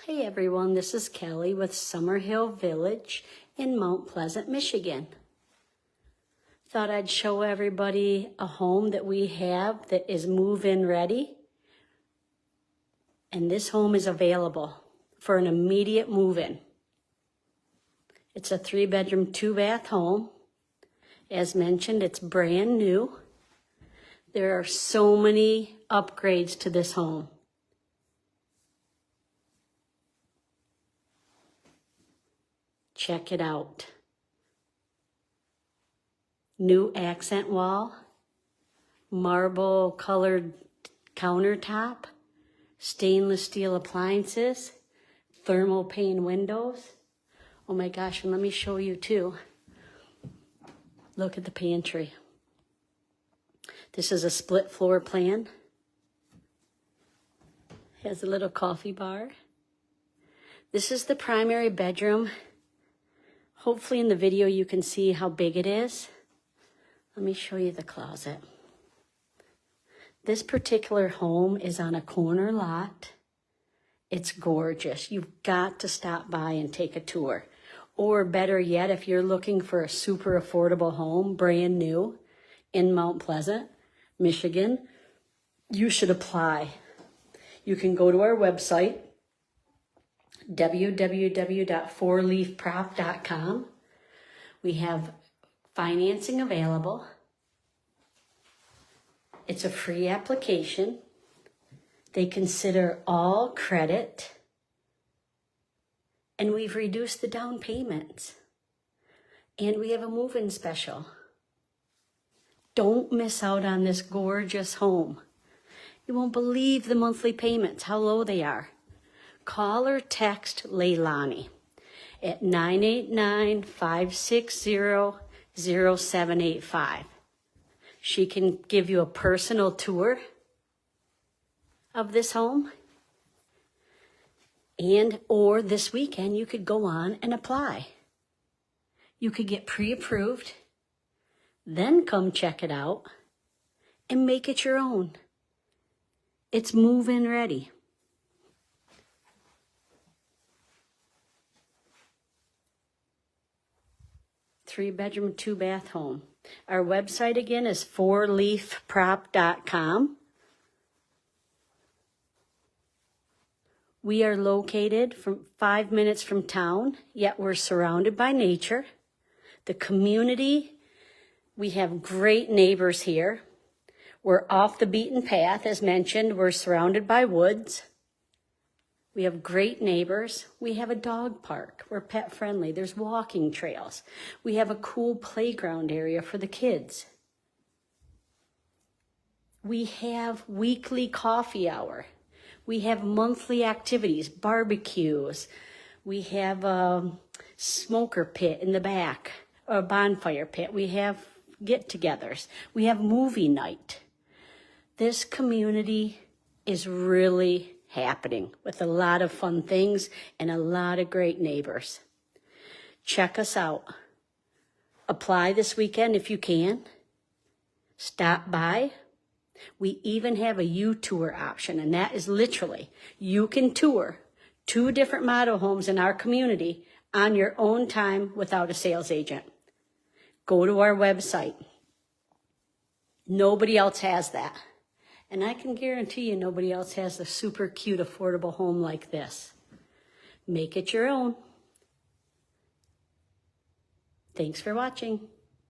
Hey everyone, this is Kelly with Summerhill Village in Mount Pleasant, Michigan. Thought I'd show everybody a home that we have that is move-in ready. And this home is available for an immediate move-in. It's a 3-bedroom, 2-bath home. As mentioned, it's brand new. There are so many upgrades to this home. Check it out. New accent wall, marble colored countertop, stainless steel appliances, thermal pane windows. Oh my gosh, and let me show you too. Look at the pantry. This is a split floor plan. Has a little coffee bar. This is the primary bedroom. Hopefully in the video you can see how big it is. Let me show you the closet. This particular home is on a corner lot. It's gorgeous. You've got to stop by and take a tour. Or better yet, if you're looking for a super affordable home, brand new, in Mount Pleasant, Michigan, you should apply. You can go to our website, www.4leafprop.com. We have financing available. It's a free application. They consider all credit. And we've reduced the down payments. And we have a move-in special. Don't miss out on this gorgeous home. You won't believe the monthly payments, how low they are. Call or text Leilani at 989-560-0785. She can give you a personal tour of this home. Or this weekend, you could go on and apply. You could get pre-approved, then come check it out and make it your own. It's move-in ready. Three-bedroom, 2-bath home. Our website again is 4leafprop.com. We are located from 5 minutes from town, yet we're surrounded by nature. The community, we have great neighbors here. We're off the beaten path, as mentioned. We're surrounded by woods. We have great neighbors. We have a dog park. We're pet friendly. There's walking trails. We have a cool playground area for the kids. We have weekly coffee hour. We have monthly activities, barbecues. We have a smoker pit in the back, a bonfire pit. We have get-togethers. We have movie night. This community is really happening with a lot of fun things and a lot of great neighbors. Check us out. Apply this weekend if you can. Stop by. We even have a U-tour option, and that is literally, you can tour 2 different model homes in our community on your own time without a sales agent. Go to our website. Nobody else has that. And I can guarantee you nobody else has a super cute, affordable home like this. Make it your own. Thanks for watching.